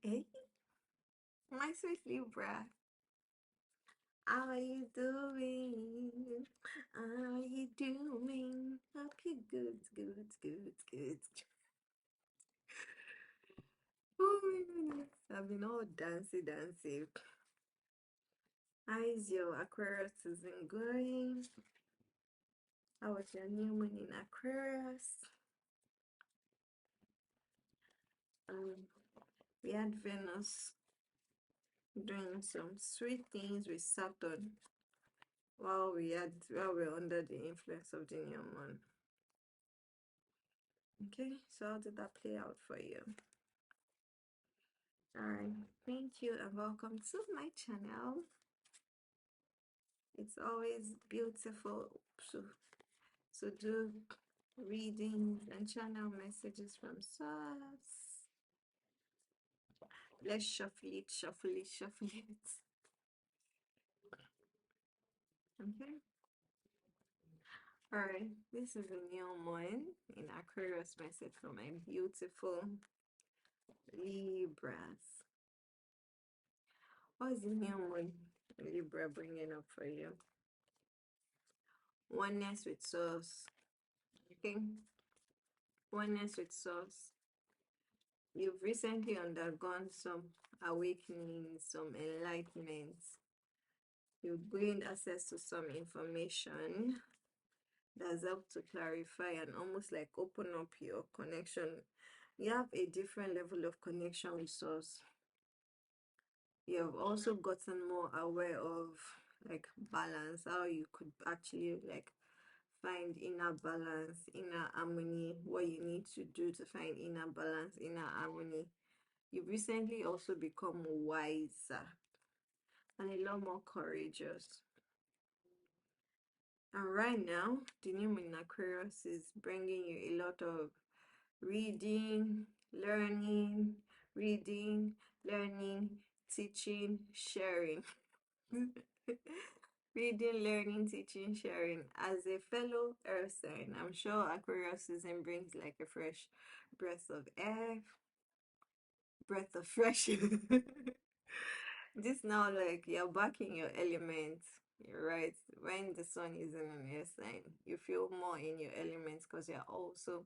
Hey, my sweet Libra, how are you doing? How are you doing? Hope you good. Oh my goodness, I've been all dancey. How is your Aquarius season going? How was your new moon in Aquarius? Um, we had Venus doing some sweet things with Saturn while we are under the influence of the new moon. Okay, so how did that play out for you? Alright, thank you and welcome to my channel. It's always beautiful to do readings and channel messages from source. Let's shuffle it. Okay. Alright, this is a new moon in Aquarius message for my beautiful Libras. What is the new moon Libra bringing up for you? Oneness with source. Okay, oneness with source. You've recently undergone some awakening, some enlightenment. You've gained access to some information that's helped to clarify and almost like open up your connection. You have a different level of connection with source. You have also gotten more aware of like balance, how you could actually like find inner balance, inner harmony, what you need to do to find inner balance, inner harmony. You've recently also become wiser and a lot more courageous. And right now, the new moon in Aquarius is bringing you a lot of reading, learning, reading, learning, teaching, sharing. Reading, learning, teaching, sharing. As a fellow earth sign, I'm sure Aquarius season brings like a fresh breath of air, breath of fresh. This now like you're back in your element. You're right. When the sun is in an air sign, you feel more in your element because you're also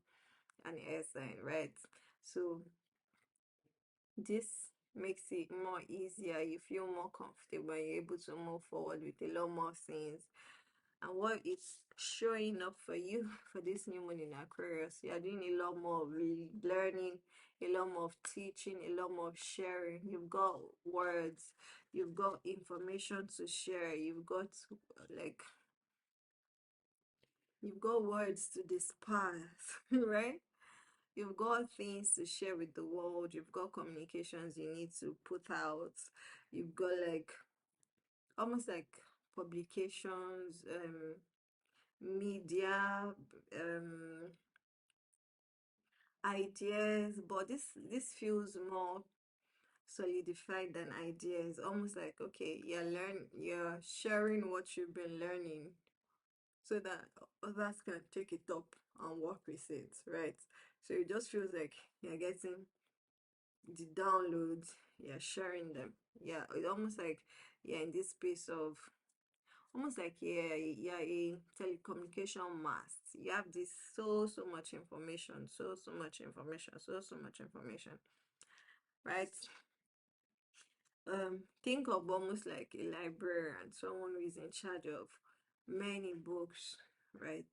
an air sign, right? So this makes it more easier. You feel more comfortable. You're able to move forward with a lot more things. And what is showing up for you for this new moon in Aquarius, you are doing a lot more of learning, a lot more of teaching, a lot more of sharing. You've got words, you've got information to share, like you've got words to disperse, right? You've got things to share with the world, you've got communications you need to put out, you've got like almost like publications, media, um ideas, but this feels more solidified than ideas. Almost like, okay, you're sharing what you've been learning so that others can take it up and work with it, right? So it just feels like you're getting the downloads, you're sharing them. Yeah, it's almost like you're in this space of almost like yeah, a telecommunication mast. You have this so much information, so much information, so much information, right? Think of almost like a librarian, someone who is in charge of many books, right?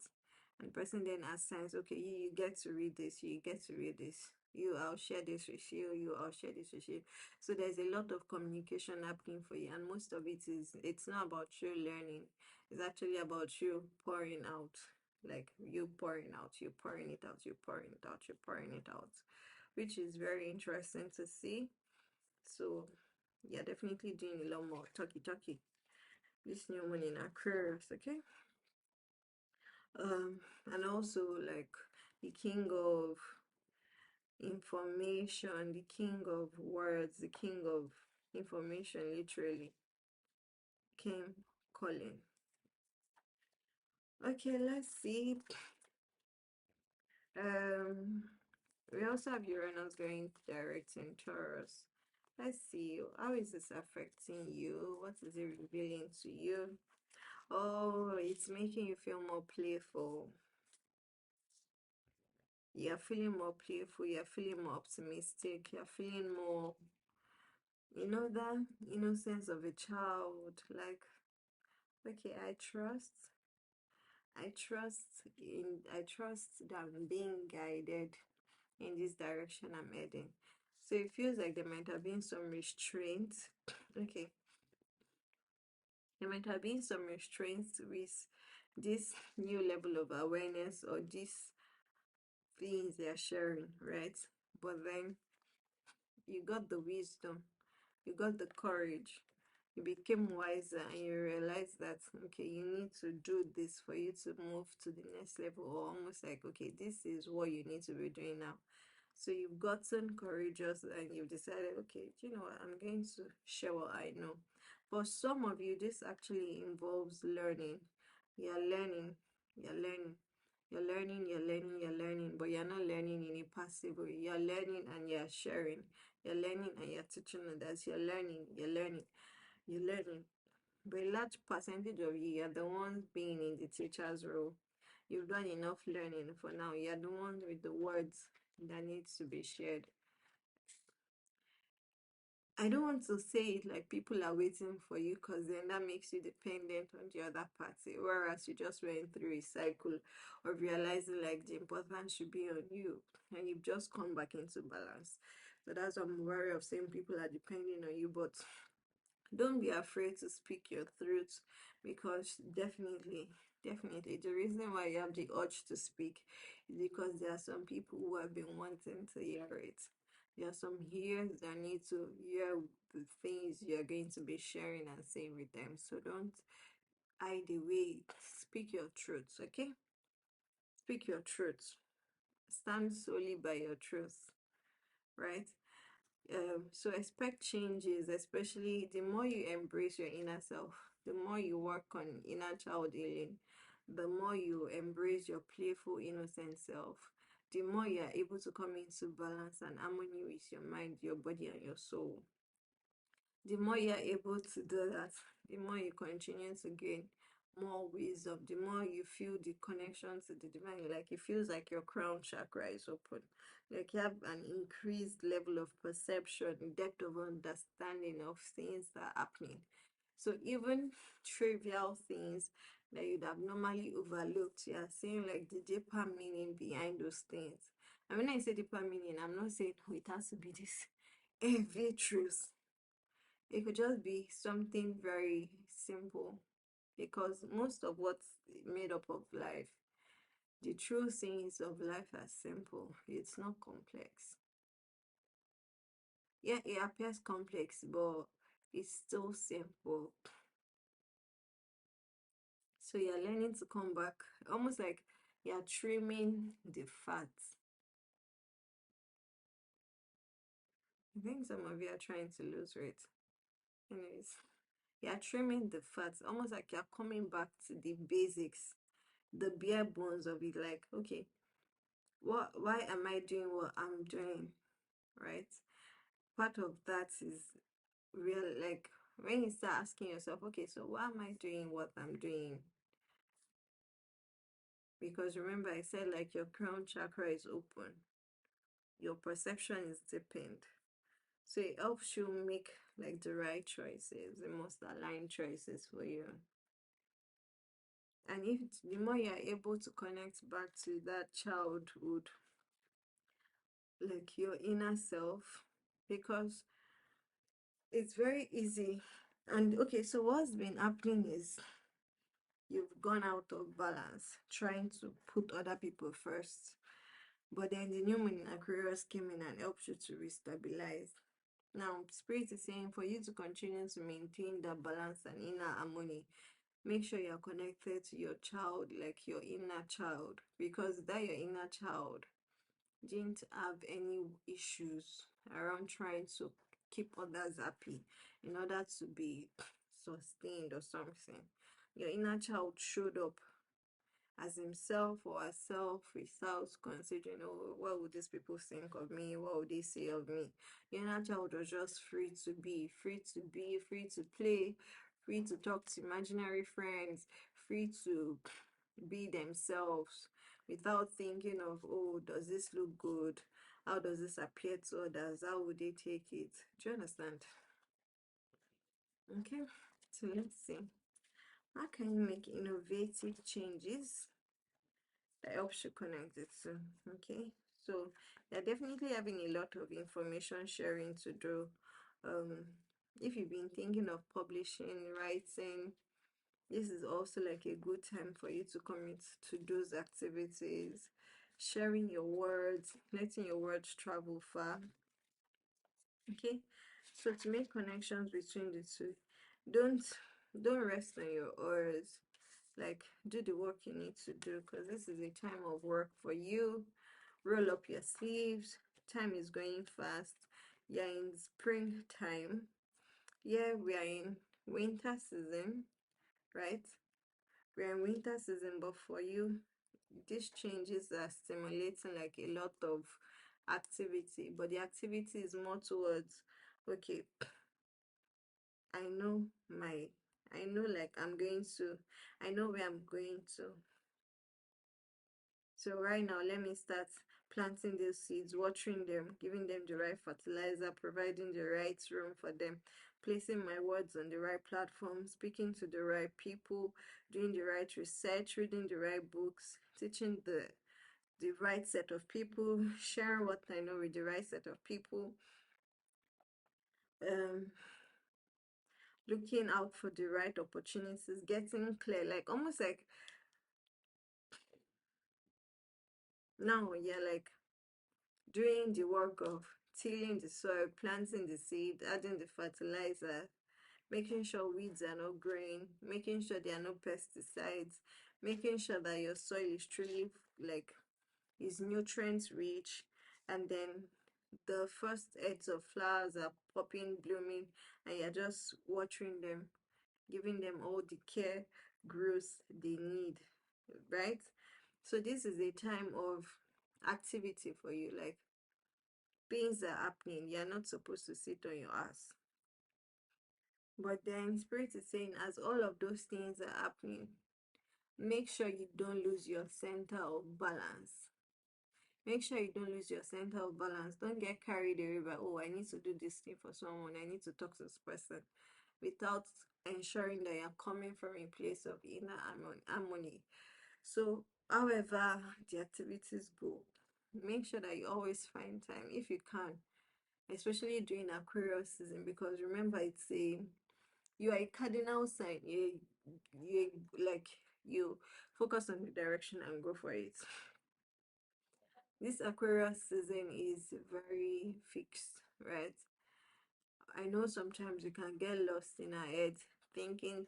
And the person then assigns, okay, you get to read this, you get to read this, I'll share this with you, I'll share this with you. So there's a lot of communication happening for you, and most of it's not about you learning, it's actually about you pouring out, like you pouring out, you pouring it out, you pouring it out, you pouring it out, which is very interesting to see. So yeah, definitely doing a lot more talky this new one in Aquarius, okay? And also like the king of information, the king of words, the king of information literally came calling. Okay, let's see. Um we also have Uranus going direct in Taurus. Let's see. How is this affecting you? What is it revealing to you? Oh, it's making you feel more playful. You're feeling more playful. You're feeling more optimistic. You're feeling more, that innocence of a child. Like, okay, I trust that I'm being guided in this direction I'm heading. So it feels like there might have been some restraint. Okay, there might have been some restraints with this new level of awareness or these things they're sharing, right? But then you got the wisdom, you got the courage, you became wiser, and you realize that okay, you need to do this for you to move to the next level, or almost like okay, this is what you need to be doing now. So you've gotten courageous and you've decided, okay, you know what, I'm going to share what I know. For some of you, this actually involves learning. You're learning, you're learning, you're learning, but you're not learning in a passive way. You're learning and you're sharing. You're learning and you're teaching others. You're learning. But a large percentage of you are the ones being in the teacher's role. You've done enough learning for now. You're the ones with the words that needs to be shared. I don't want to say it like people are waiting for you, because then that makes you dependent on the other party, whereas you just went through a cycle of realizing like the importance should be on you and you've just come back into balance. So that's what I'm worried of, saying people are depending on you, but don't be afraid to speak your truth, because definitely the reason why you have the urge to speak is because there are some people who have been wanting to hear it. There are some ears that need to hear the things you're going to be sharing and saying with them. So don't hide away. Speak your truth, okay? Speak your truth. Stand solely by your truth, right? So expect changes, especially the more you embrace your inner self, the more you work on inner child healing, the more you embrace your playful, innocent self, the more you are able to come into balance and harmony with your mind, your body, and your soul. The more you are able to do that, the more you continue to gain more wisdom, the more you feel the connection to the divine. Like it feels like your crown chakra is open. Like you have an increased level of perception, depth of understanding of things that are happening. So even trivial things that you'd have normally overlooked, you are seeing like the deeper meaning behind those things. And when I say deeper meaning, I'm not saying oh, it has to be this heavy truth. It could just be something very simple, because most of what's made up of life, the true things of life are simple. It's not complex. Yeah, it appears complex, but it's still simple. So you're learning to come back, almost like you're trimming the fat. I think some of you are trying to lose weight. Anyways, you're trimming the fat, almost like you're coming back to the basics, the bare bones of it. Like, okay, why am I doing what I'm doing, right? Part of that is real, like when you start asking yourself, okay, so why am I doing what I'm doing? Because remember, I said like your crown chakra is open, your perception is deepened, so it helps you make like the right choices, the most aligned choices for you. And if the more you're able to connect back to that childhood, like your inner self, because it's very easy. And okay, so what's been happening is you've gone out of balance trying to put other people first, but then the new moon in Aquarius came in and helped you to restabilize. Now spirit is saying for you to continue to maintain that balance and inner harmony, make sure you're connected to your child, like your inner child, because that your inner child didn't have any issues around trying to keep others happy in order to be sustained or something. Your inner child showed up as himself or herself without considering, oh, what would these people think of me? What would they say of me? The inner child was just free to be, free to be, free to play, free to talk to imaginary friends, free to be themselves without thinking of, oh, does this look good? How does this appear to others? How would they take it? Do you understand? Okay, so let's see. How can you make innovative changes that helps you connect it to? Okay, so you're definitely having a lot of information sharing to do. Um, if you've been thinking of publishing, writing, this is also like a good time for you to commit to those activities, sharing your words, letting your words travel far. Okay, so to make connections between the two, don't don't rest on your oars. Like, do the work you need to do, because this is a time of work for you. Roll up your sleeves. Time is going fast. You're in springtime. Yeah, we are in winter season, right? We're in winter season, but for you, these changes are stimulating like a lot of activity, but the activity is more towards, okay, I know my, I know like I'm going to, I know where I'm going to. So right now, let me start planting these seeds, watering them, giving them the right fertilizer, providing the right room for them, placing my words on the right platform, speaking to the right people, doing the right research, reading the right books, teaching the right set of people, sharing what I know with the right set of people, um, looking out for the right opportunities, getting clear, like almost like now, yeah, like doing the work of tilling the soil, planting the seed, adding the fertilizer, making sure weeds are not growing, making sure there are no pesticides, making sure that your soil is truly like is nutrient rich, and then the first heads of flowers are popping, blooming, and you're just watering them, giving them all the care, growth they need, right? So this is a time of activity for you, like things are happening. You're not supposed to sit on your ass. But then Spirit is saying, as all of those things are happening, make sure you don't lose your center of balance. Make sure you don't lose your center of balance. Don't get carried away by, oh, I need to do this thing for someone. I need to talk to this person, without ensuring that you're coming from a place of inner harmony. So, however the activities go, make sure that you always find time if you can, especially during Aquarius season, because remember, it's a you are a cardinal sign. You like you focus on the direction and go for it. This Aquarius season is very fixed, right? I know sometimes you can get lost in our head, thinking.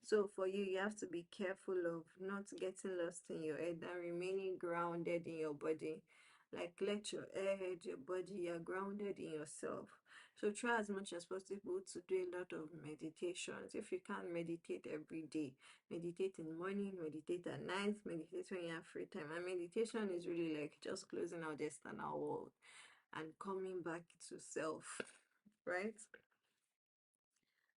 So for you, you have to be careful of not getting lost in your head and remaining grounded in your body. Like, let your head, your body, you're grounded in yourself. So try as much as possible to do a lot of meditations. If you can't meditate every day, meditate in the morning, meditate at night, meditate when you have free time. And meditation is really like just closing out the external world and coming back to self, right?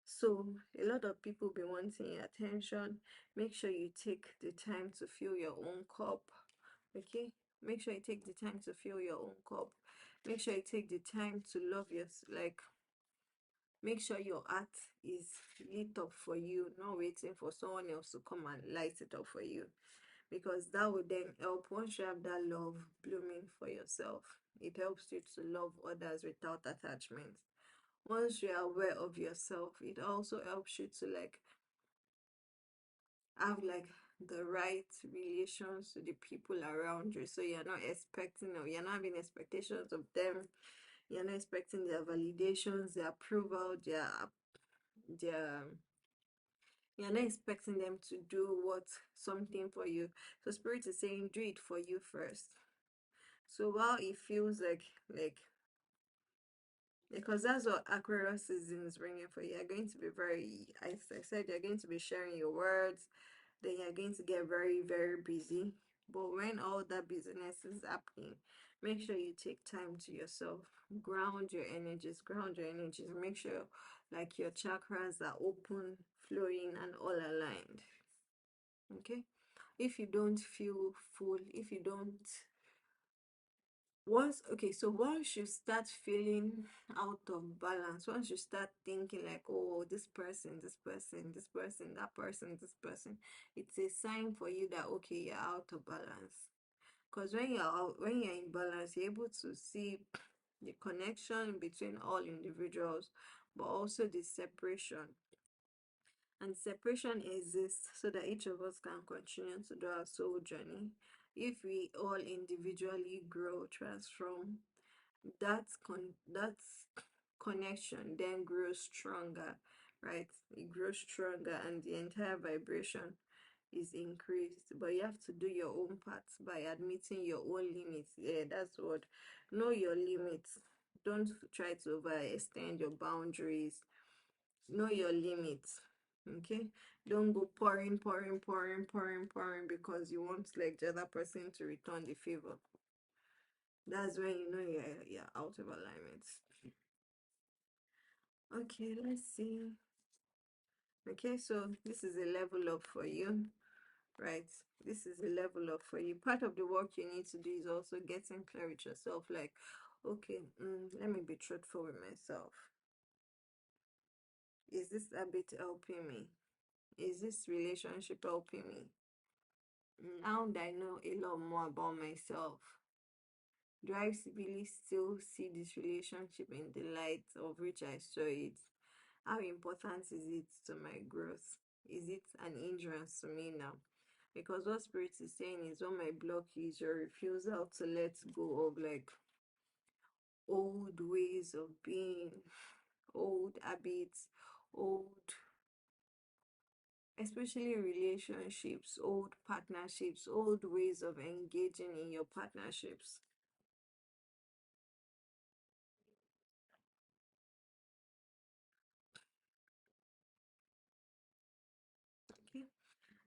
So a lot of people be wanting your attention. Make sure you take the time to fill your own cup. Okay, make sure you take the time to fill your own cup. Make sure you take the time to love your, like, make sure your heart is lit up for you, not waiting for someone else to come and light it up for you, because that would then help. Once you have that love blooming for yourself, it helps you to love others without attachment. Once you're aware of yourself, it also helps you to like have like the right relations to the people around you. So you're not expecting, or you're not having expectations of them. You're not expecting their validations, their approval, their you're not expecting them to do what something for you. So Spirit is saying, do it for you first. So while it feels like because that's what Aquarius season is bringing for you. You're going to be very, I said, you're going to be sharing your words, then you're going to get very, very busy. But when all that business is happening, make sure you take time to yourself. Ground your energies, ground your energies. Make sure like your chakras are open, flowing, and all aligned. Okay? If you don't feel full, if you don't once you start feeling out of balance, once you start thinking like, oh, this person, this person, this person, that person, this person, it's a sign for you that okay, you're out of balance. Because when you're in balance, you're able to see the connection between all individuals, but also the separation. And separation exists so that each of us can continue to do our soul journey. If we all individually grow, transform, that connection then grows stronger, right? It grows stronger and the entire vibration is increased. But you have to do your own part by admitting your own limits. Yeah, that's what. Know your limits. Don't try to overextend your boundaries. Know your limits. Okay, don't go pouring because you want like the other person to return the favor. That's when you know you're out of alignment. Okay, let's see. Okay, so this is a level up for you, right? This is a level up for you. Part of the work you need to do is also getting clear with yourself. Like, okay, let me be truthful with myself. Is this habit helping me? Is this relationship helping me? Now that I know a lot more about myself, do I really still see this relationship in the light of which I saw it? How important is it to my growth? Is it an hindrance to me now? Because what spirit is saying is what my block is your refusal to let go of like old ways of being, old habits, old, especially relationships, old partnerships, old ways of engaging in your partnerships. Okay,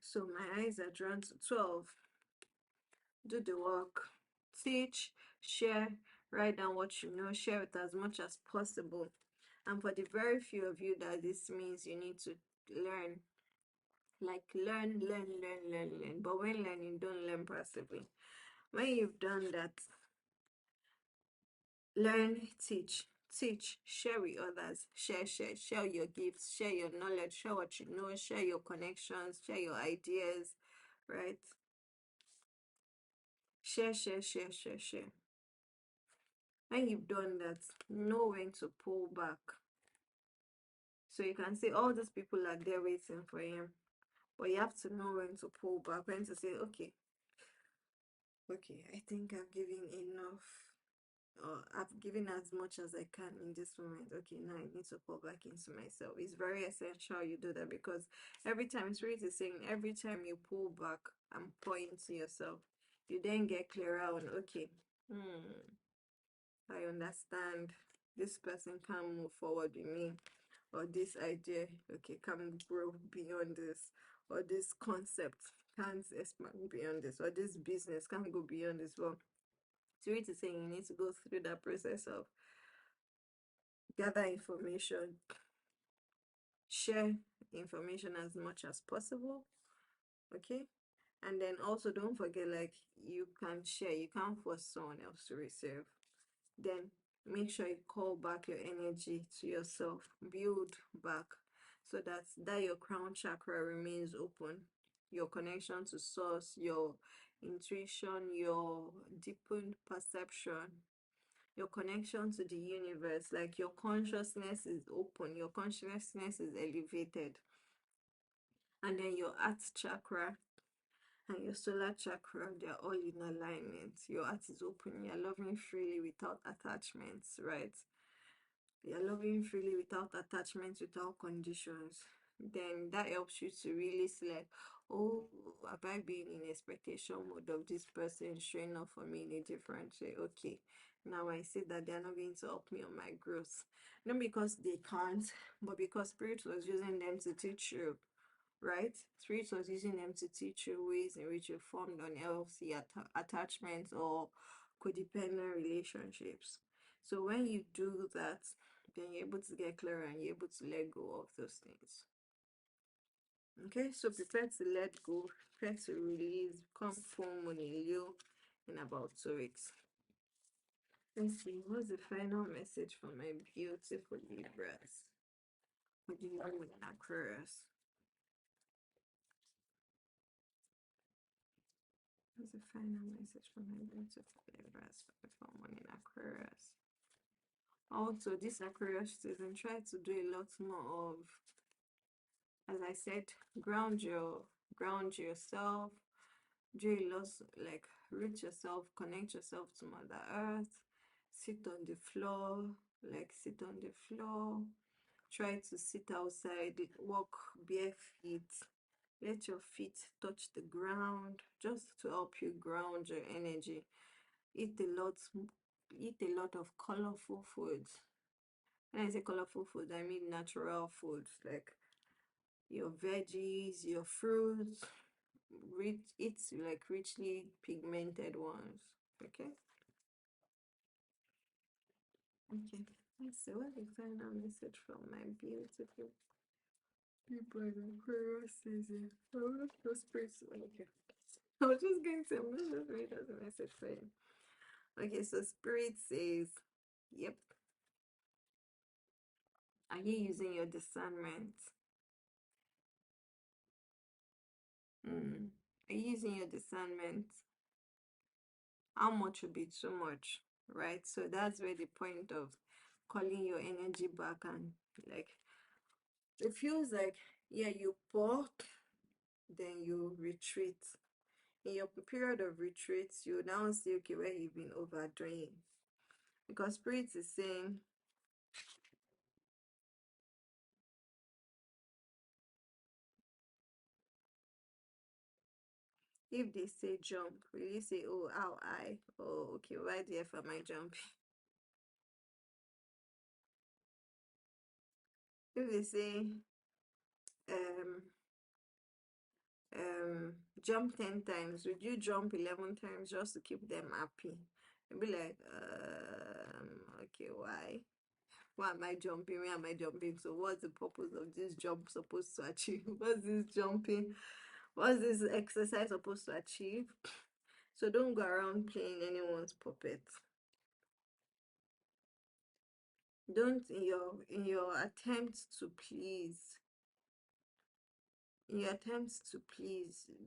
so my eyes are drawn to 12. Do the work, teach, share, write down what you know, share it as much as possible. And for the very few of you that this means, you need to learn, like learn. But when learning, don't learn passively. When you've done that, learn, teach, share with others, share your gifts, share your knowledge, share what you know, share your connections, share your ideas, right? Share. When you've done that, know when to pull back. So you can say all these people are there waiting for him, but you have to know when to pull back, when to say, okay, I think I've given enough, or I've given as much as I can in this moment. Okay, now I need to pull back into myself. It's very essential you do that, because every time, Spirit is saying, every time you pull back and pour into yourself, you then get clearer on, okay, I understand this person can move forward with me, or this idea, okay, can grow beyond this, or this concept can't expand beyond this, or this business can go beyond this. Well, Spirit is saying you need to go through that process of gather information, share information as much as possible, okay? And then also don't forget, like, you can share, you can't force someone else to receive. Then make sure you call back your energy to yourself, build back, so that your crown chakra remains open, your connection to source, your intuition, your deepened perception, your connection to the universe, like your consciousness is open, your consciousness is elevated. And then your heart chakra and your solar chakra, they're all in alignment. Your heart is open, you're loving freely without attachments, right? You're loving freely without attachments, without conditions. Then that helps you to really select, oh, have I been in expectation mode of this person showing up for me in a different way? Okay, now I see that they're not going to help me on my growth. Not because they can't, but because Spirit was using them to teach you right? Spirit was using them to teach you ways in which you formed unhealthy attachments or codependent relationships. So when you do that, then you're able to get clearer and you're able to let go of those things. Okay, so prepare to let go, prepare to release, come full moon in you in about 2 weeks. Let's see, what's the final message for my beautiful Libras? What do you do with Aquarius? What's the final message for my beautiful Libras for the full moon in Aquarius? Also, this Aquarius season, try to do a lot more of, as I said, ground yourself, do a lot, like root yourself, connect yourself to Mother Earth, sit on the floor, like sit on the floor, try to sit outside, walk bare feet, let your feet touch the ground, just to help you ground your energy. Eat a lot of colorful foods. When I say colorful food, I mean natural foods, like your veggies, your fruits, it's like richly pigmented ones. Okay. Okay. Let's see what the final message from my beautiful people in Aquarius is here. Oh, no spirits. Okay. I was just going to, I'm just read out the message for you. Okay, so spirit says, yep. Are you using your discernment? Are you using your discernment? How much would be too much, right? So that's where the point of calling your energy back, and like it feels like, yeah, you pour, then you retreat. In your period of retreat, you now see, okay, where you've been overdoing, because spirit is saying, if they say jump, will you say, oh, how I, oh, okay, why the F am I jumping? If they say um jump 10 times, would you jump 11 times just to keep them happy? And be like, okay, why am I jumping? Where am I jumping? So what's the purpose of this jump supposed to achieve? What's this jumping, what's this exercise supposed to achieve? So don't go around playing anyone's puppet. Don't, in your attempts to please,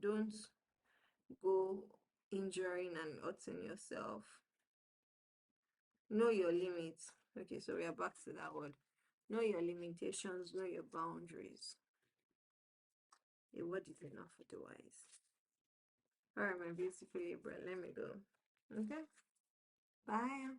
don't go injuring and hurting yourself. Know your limits. Okay, so we are back to that word. Know your limitations, know your boundaries. A word is enough otherwise. All right, my beautiful Libra, let me go. Okay, bye.